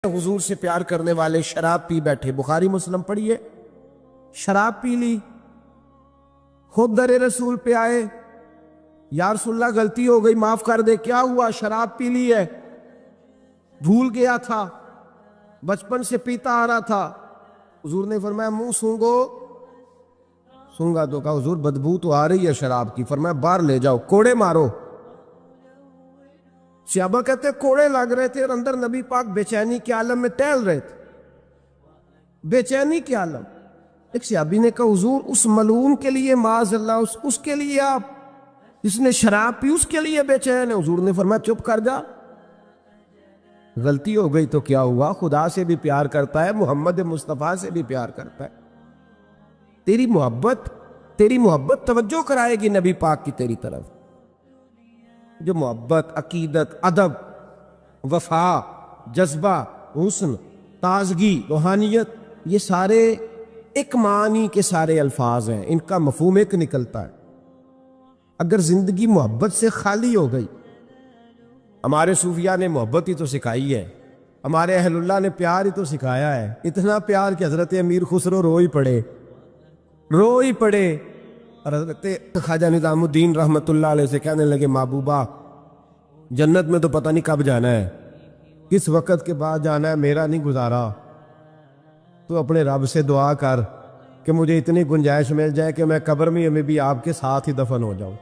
حضور سے پیار کرنے والے شراب پی بیٹھے، بخاری مسلم پڑھیے، شراب پی لی، خود در رسول پہ آئے، یا رسول اللہ غلطی ہو گئی معاف کر دے۔ کیا ہوا؟ شراب پی لی ہے، بھول گیا تھا، بچپن سے پیتا آ رہا تھا۔ حضور نے فرمایا منہ سونگو۔ سونگا تو کہا حضور بدبو تو آ رہی ہے شراب کی۔ فرمایا باہر لے جاؤ، کوڑے مارو۔ صحابہ کہتے ہیں کوڑے لگ رہے تھے اور اندر نبی پاک بے چینی کے عالم میں ٹہل رہے تھے، بے چینی کے عالم۔ ایک صحابی نے کہا حضور اس ملعون کے لیے معاذ اللہ، اس کے لیے آپ، جس نے شراب پی اس کے لیے بے چین ہے؟ حضور نے فرمایا چپ کر جا، غلطی ہو گئی تو کیا ہوا، خدا سے بھی پیار کرتا ہے، محمد مصطفیٰ سے بھی پیار کرتا ہے۔ تیری محبت توجہ کرائے گی نبی پاک کی تیری طرف۔ جو محبت، عقیدت، ادب، وفا، جذبہ، حسن، تازگی، روحانیت، یہ سارے ایک معنی کے سارے الفاظ ہیں، ان کا مفہوم ایک نکلتا ہے۔ اگر زندگی محبت سے خالی ہو گئی، ہمارے صوفیاء نے محبت ہی تو سکھائی ہے، ہمارے اہل اللہ نے پیار ہی تو سکھایا ہے، اتنا پیار کہ حضرت امیر خسرو رو ہی پڑے اور حضرت خواجہ نظام الدین رحمت اللہ علیہ سے کہنے لگے محبوبہ جنت میں تو پتہ نہیں کب جانا ہے، کس وقت کے بعد جانا ہے، میرا نہیں گزارا، تو اپنے رب سے دعا کر کہ مجھے اتنی گنجائش مل جائے کہ میں قبر میں بھی آپ کے ساتھ ہی دفن ہو جاؤں۔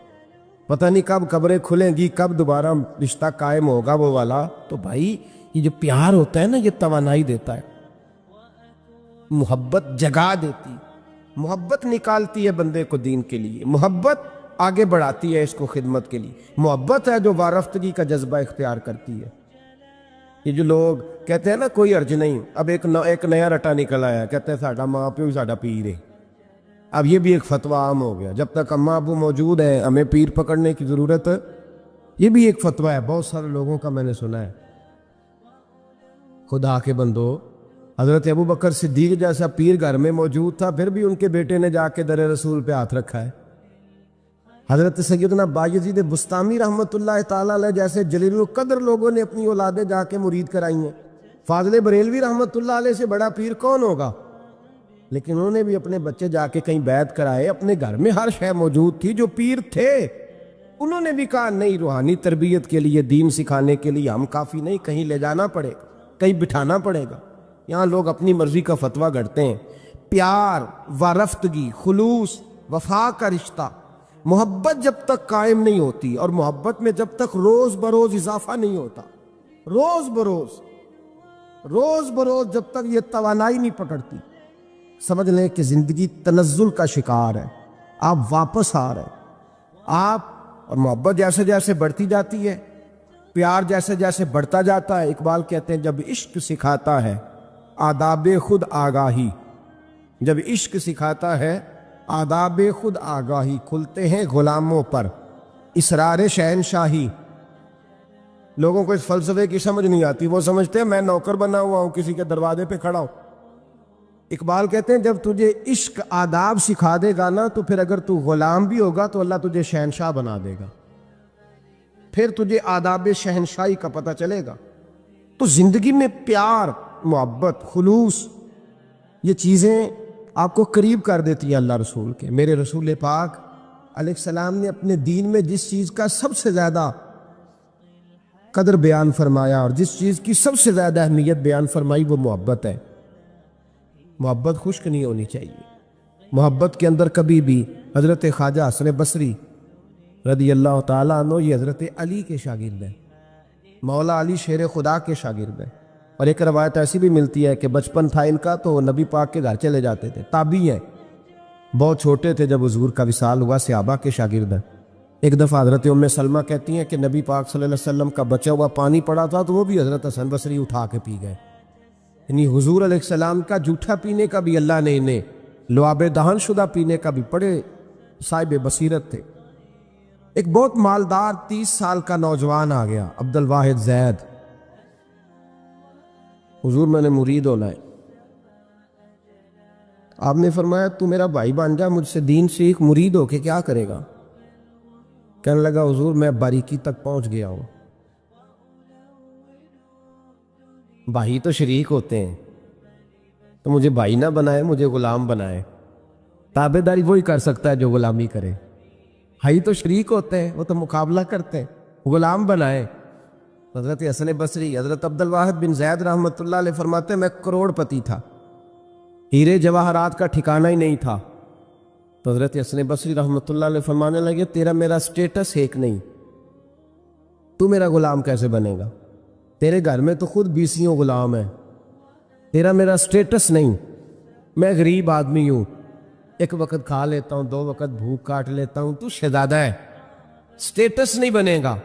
پتہ نہیں کب قبریں کھلیں گی، کب دوبارہ رشتہ قائم ہوگا وہ والا۔ تو بھائی یہ جو پیار ہوتا ہے نا، یہ توانائی دیتا ہے، محبت جگا دیتی، محبت نکالتی ہے بندے کو دین کے لیے، محبت آگے بڑھاتی ہے اس کو خدمت کے لیے، محبت ہے جو وارفتگی کا جذبہ اختیار کرتی ہے۔ یہ جو لوگ کہتے ہیں نا کوئی حرج نہیں، اب ایک نیا رٹا نکل آیا، کہتے ہیں ساڈا ماں پیو ساڈا پیر ہے۔ اب یہ بھی ایک فتویٰ عام ہو گیا، جب تک اماں ابو موجود ہیں ہمیں پیر پکڑنے کی ضرورت ہے، یہ بھی ایک فتویٰ ہے، بہت سارے لوگوں کا میں نے سنا ہے۔ خدا کے بندو، حضرت ابو بکر صدیق جیسا پیر گھر میں موجود تھا، پھر بھی ان کے بیٹے نے جا کے در رسول پہ ہاتھ رکھا ہے۔ حضرت سیدنا بایزید بسطامی رحمت اللہ تعالیٰ علیہ جیسے جلیل القدر لوگوں نے اپنی اولادیں جا کے مرید کرائی ہیں۔ فاضل بریلوی رحمت اللہ علیہ سے بڑا پیر کون ہوگا؟ لیکن انہوں نے بھی اپنے بچے جا کے کہیں بیعت کرائے، اپنے گھر میں ہر شے موجود تھی، جو پیر تھے انہوں نے بھی کہا نہیں، روحانی تربیت کے لیے، دین سکھانے کے لیے ہم کافی نہیں، کہیں لے جانا پڑے گا، کہیں بٹھانا پڑے گا۔ یہاں لوگ اپنی مرضی کا فتویٰ گھڑتے ہیں۔ پیار، وارفتگی، خلوص، وفا کا رشتہ، محبت جب تک قائم نہیں ہوتی، اور محبت میں جب تک روز بروز اضافہ نہیں ہوتا، روز بروز جب تک یہ توانائی نہیں پکڑتی، سمجھ لیں کہ زندگی تنزل کا شکار ہے، آپ واپس آ رہے ہیں آپ۔ اور محبت جیسے جیسے بڑھتی جاتی ہے، پیار جیسے جیسے بڑھتا جاتا ہے، اقبال کہتے ہیں جب عشق سکھاتا ہے آداب خود آگاہی، جب عشق سکھاتا ہے آداب خود آگاہی، کھلتے ہیں غلاموں پر اسرار شہنشاہی۔ لوگوں کو اس فلسفے کی سمجھ نہیں آتی، وہ سمجھتے ہیں میں نوکر بنا ہوا ہوں، کسی کے دروازے پہ کھڑا ہوں۔ اقبال کہتے ہیں جب تجھے عشق آداب سکھا دے گا نا، تو پھر اگر تو غلام بھی ہوگا تو اللہ تجھے شہنشاہ بنا دے گا، پھر تجھے آداب شہنشاہی کا پتہ چلے گا۔ تو زندگی میں پیار، محبت، خلوص، یہ چیزیں آپ کو قریب کر دیتی ہیں اللہ رسول کے۔ میرے رسول پاک علیہ السلام نے اپنے دین میں جس چیز کا سب سے زیادہ قدر بیان فرمایا اور جس چیز کی سب سے زیادہ اہمیت بیان فرمائی، وہ محبت ہے۔ محبت خشک نہیں ہونی چاہیے، محبت کے اندر کبھی بھی۔ حضرت خواجہ حسن بصری رضی اللہ تعالیٰ عنہ یہ حضرت علی کے شاگرد ہیں، مولا علی شیر خدا کے شاگرد ہیں۔ اور ایک روایت ایسی بھی ملتی ہے کہ بچپن تھا ان کا تو نبی پاک کے گھر چلے جاتے تھے، تابعی ہیں، بہت چھوٹے تھے جب حضور کا وصال ہوا، صحابہ کے شاگرد ہیں۔ ایک دفعہ حضرت ام سلمہ کہتی ہیں کہ نبی پاک صلی اللہ علیہ وسلم کا بچا ہوا پانی پڑا تھا تو وہ بھی حضرت حسن بصری اٹھا کے پی گئے، یعنی حضور علیہ السلام کا جھوٹا پینے کا بھی اللہ نے انہیں لعاب دہن شدہ پینے کا بھی بڑے صاحب بصیرت تھے۔ ایک بہت مالدار 30 سال کا نوجوان آ گیا، عبد الواحد زید، حضور میں نے مرید ہونا ہے۔ آپ نے فرمایا تو میرا بھائی بن جا، مجھ سے دین سیکھ، مرید ہو کے کیا کرے گا؟ کہنے لگا حضور میں باریکی تک پہنچ گیا ہوں، بھائی تو شریک ہوتے ہیں، تو مجھے بھائی نہ بنائے، مجھے غلام بنائے۔ تابع داری وہی کر سکتا ہے جو غلامی کرے۔ بھائی تو شریک ہوتے ہیں، وہ تو مقابلہ کرتے ہیں، غلام بنائے۔ حضرت حسن بصری، حضرت عبد الواحد بن زید رحمۃ اللہ علیہ فرماتے ہیں میں کروڑ پتی تھا، ہیرے جواہرات کا ٹھکانہ ہی نہیں تھا۔ تو حضرت حسن بصری رحمۃ اللہ علیہ فرمانے لگے تیرا میرا سٹیٹس ایک نہیں، تو میرا غلام کیسے بنے گا؟ تیرے گھر میں تو خود 20 غلام ہیں، تیرا میرا سٹیٹس نہیں، میں غریب آدمی ہوں، ایک وقت کھا لیتا ہوں، 2 وقت بھوک کاٹ لیتا ہوں، تو شہزادہ ہے، سٹیٹس نہیں بنے گا۔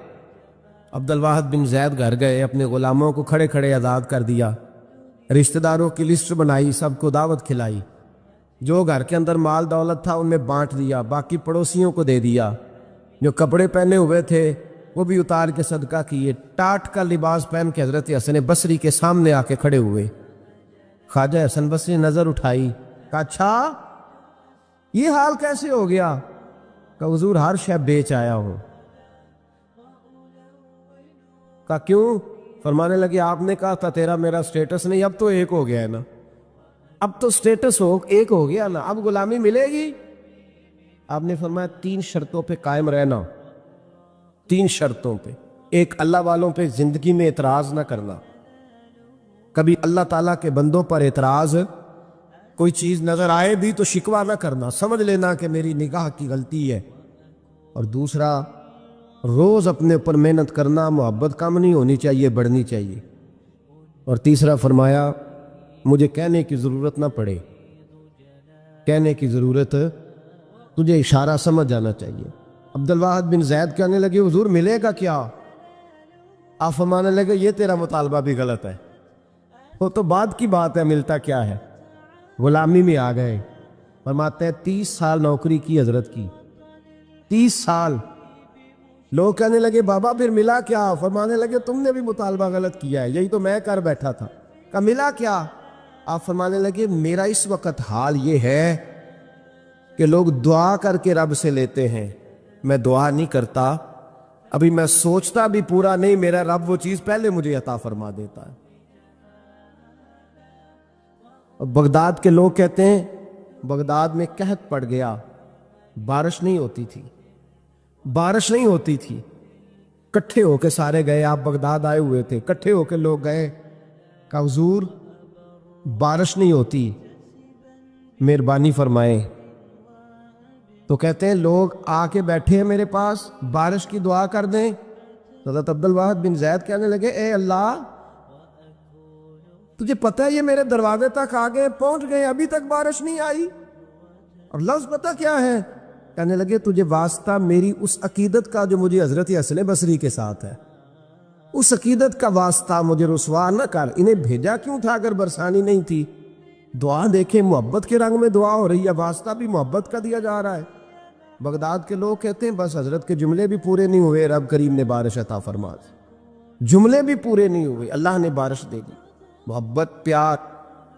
عبد الواحد بن زید گھر گئے، اپنے غلاموں کو کھڑے کھڑے آزاد کر دیا، رشتہ داروں کی لسٹ بنائی، سب کو دعوت کھلائی، جو گھر کے اندر مال دولت تھا ان میں بانٹ دیا، باقی پڑوسیوں کو دے دیا، جو کپڑے پہنے ہوئے تھے وہ بھی اتار کے صدقہ کیے، ٹاٹ کا لباس پہن کے حضرت حسن بصری کے سامنے آ کے کھڑے ہوئے۔ خواجہ حسن بصری نے نظر اٹھائی، کہا اچھا یہ حال کیسے ہو گیا؟ کہ حضور ہر شے بیچ آیا ہوں۔ کہا کیوں؟ فرمانے لگے آپ نے کہا تھا تیرا میرا سٹیٹس نہیں، اب تو ایک ہو گیا ہے نا، اب تو سٹیٹس ایک ہو گیا نا، اب غلامی ملے گی؟ آپ نے فرمایا 3 شرطوں پہ قائم رہنا، 3 شرطوں پہ۔ ایک، اللہ والوں پہ زندگی میں اعتراض نہ کرنا، کبھی اللہ تعالیٰ کے بندوں پر اعتراض، کوئی چیز نظر آئے بھی تو شکوہ نہ کرنا، سمجھ لینا کہ میری نگاہ کی غلطی ہے۔ اور دوسرا، روز اپنے اوپر محنت کرنا، محبت کم نہیں ہونی چاہیے، بڑھنی چاہیے۔ اور تیسرا فرمایا مجھے کہنے کی ضرورت نہ پڑے، کہنے کی ضرورت، تجھے اشارہ سمجھ جانا چاہیے۔ عبد الواحد بن زید کہنے لگے حضور ملے گا کیا؟ آپ فرمانے لگے یہ تیرا مطالبہ بھی غلط ہے، وہ تو بعد کی بات ہے، ملتا کیا ہے؟ غلامی میں آ گئے۔ فرماتے ہیں 30 سال نوکری کی حضرت کی، 30 سال۔ لوگ کہنے لگے بابا پھر ملا کیا؟ فرمانے لگے تم نے بھی مطالبہ غلط کیا ہے، یہی تو میں کر بیٹھا تھا۔ کہا ملا کیا؟ آپ فرمانے لگے میرا اس وقت حال یہ ہے کہ لوگ دعا کر کے رب سے لیتے ہیں، میں دعا نہیں کرتا، ابھی میں سوچتا بھی پورا نہیں، میرا رب وہ چیز پہلے مجھے عطا فرما دیتا ہے۔ اور بغداد کے لوگ کہتے ہیں بغداد میں قحط پڑ گیا، بارش نہیں ہوتی تھی، بارش نہیں ہوتی تھی، کٹھے ہو کے سارے گئے، آپ بغداد آئے ہوئے تھے، کٹھے ہو کے لوگ گئے، کہا حضور بارش نہیں ہوتی، مہربانی فرمائیں۔ تو کہتے ہیں لوگ آ کے بیٹھے ہیں میرے پاس، بارش کی دعا کر دیں۔ حضرت عبد الواحد بن زید کہنے لگے اے اللہ تجھے پتہ ہے یہ میرے دروازے تک آ گئے، پہنچ گئے، ابھی تک بارش نہیں آئی، اور لفظ پتہ کیا ہے؟ کہنے لگے تجھے واسطہ میری اس عقیدت کا جو مجھے حضرت حسن بصری کے ساتھ ہے، اس عقیدت کا واسطہ، مجھے رسوا نہ کر۔ انہیں بھیجا کیوں تھا اگر برسانی نہیں تھی؟ دعا دیکھیں محبت کے رنگ میں دعا ہو رہی ہے، واسطہ بھی محبت کا دیا جا رہا ہے۔ بغداد کے لوگ کہتے ہیں بس حضرت کے جملے بھی پورے نہیں ہوئے، رب کریم نے بارش عطا فرما دی، جملے بھی پورے نہیں ہوئے، اللہ نے بارش دے دی۔ محبت، پیار،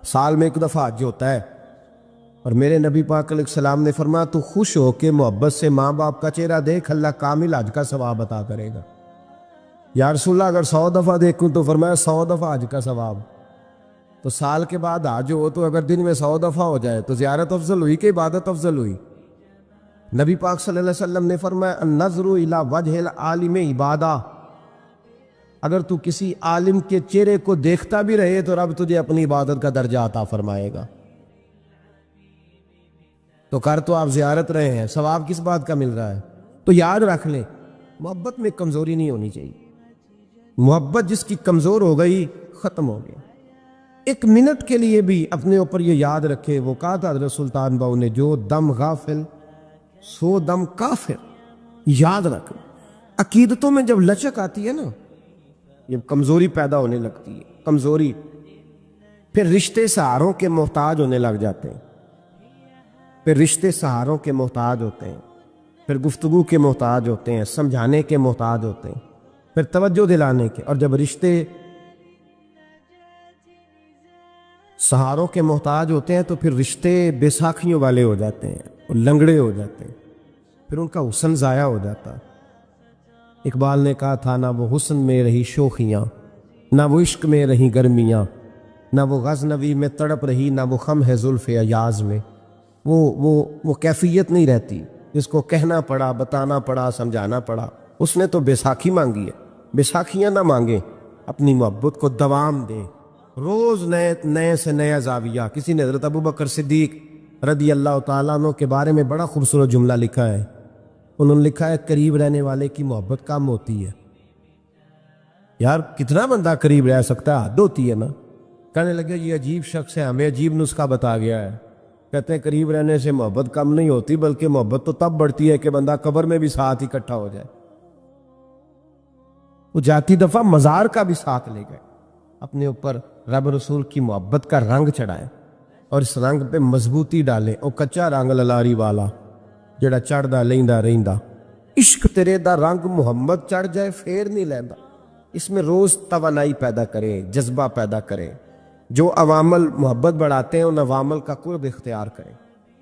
سال میں 1 دفعہ حج ہوتا ہے، اور میرے نبی پاک علیہ السلام نے فرمایا تو خوش ہو کے محبت سے ماں باپ کا چہرہ دیکھ، اللہ کامل حج کا ثواب عطا کرے گا۔ یا رسول اللہ اگر 100 دفعہ دیکھوں تو فرمایا 100 دفعہ حج کا ثواب۔ تو سال کے بعد حج ہو تو اگر دن میں 100 دفعہ ہو جائے تو زیارت افضل ہوئی کہ عبادت افضل ہوئی؟ نبی پاک صلی اللہ علیہ وسلم نے فرمایا النظر الی وجہ العالم عبادہ، اگر تو کسی عالم کے چہرے کو دیکھتا بھی رہے تو رب تجھے اپنی عبادت کا درجہ عطا فرمائے گا۔ تو کر تو آپ زیارت رہے ہیں، ثواب کس بات کا مل رہا ہے؟ تو یاد رکھ لیں محبت میں کمزوری نہیں ہونی چاہیے، محبت جس کی کمزور ہو گئی ختم ہو گیا۔ 1 منٹ کے لیے بھی اپنے اوپر یہ یاد رکھے، وہ کہا تھا حضرت سلطان باؤ نے جو دم غافل سو دم کافر، یاد رکھ۔ عقیدتوں میں جب لچک آتی ہے نا، یہ کمزوری پیدا ہونے لگتی ہے، کمزوری، پھر رشتے سہاروں کے محتاج ہونے لگ جاتے ہیں، پھر رشتے سہاروں کے محتاج ہوتے ہیں، پھر گفتگو کے محتاج ہوتے ہیں، سمجھانے کے محتاج ہوتے ہیں، پھر توجہ دلانے کے، اور جب رشتے سہاروں کے محتاج ہوتے ہیں تو پھر رشتے بے ساکھیوں والے ہو جاتے ہیں اور لنگڑے ہو جاتے ہیں، پھر ان کا حسن ضائع ہو جاتا ہے۔ اقبال نے کہا تھا نہ وہ حسن میں رہی شوخیاں، نہ وہ عشق میں رہی گرمیاں، نہ وہ غزنوی میں تڑپ رہی، نہ وہ خم ہے زلف ایاز میں۔ وہ کیفیت نہیں رہتی جس کو کہنا پڑا، بتانا پڑا، سمجھانا پڑا۔ اس نے تو بیساکھی مانگی ہے، بیساکھیاں نہ مانگیں، اپنی محبت کو دوام دیں، روز نئے سے نیا زاویہ۔ کسی نے حضرت ابوبکر صدیق رضی اللہ تعالیٰ عنہ کے بارے میں بڑا خوبصورت جملہ لکھا ہے۔ انہوں نے لکھا ہے قریب رہنے والے کی محبت کم ہوتی ہے۔ یار کتنا بندہ قریب رہ سکتا ہے، حد ہوتی ہے نا۔ کہنے لگے یہ عجیب شخص ہے، ہمیں عجیب نسخہ بتا گیا ہے۔ کہتے ہیں قریب رہنے سے محبت کم نہیں ہوتی، بلکہ محبت تو تب بڑھتی ہے کہ بندہ قبر میں بھی ساتھ اکٹھا ہو جائے۔ وہ جاتی دفعہ مزار کا بھی ساتھ لے گئے، اپنے اوپر رب رسول کی محبت کا رنگ چڑھائیں اور اس رنگ پہ مضبوطی ڈالیں۔ او کچا رنگ للاری والا جڑا چڑھدا لیندا رہندا، عشق تیرے دا رنگ محمد چڑھ جائے پھر نہیں لیندا۔ اس میں روز توانائی پیدا کریں، جذبہ پیدا کریں۔ جو عوامل محبت بڑھاتے ہیں ان عوامل کا قرب اختیار کریں۔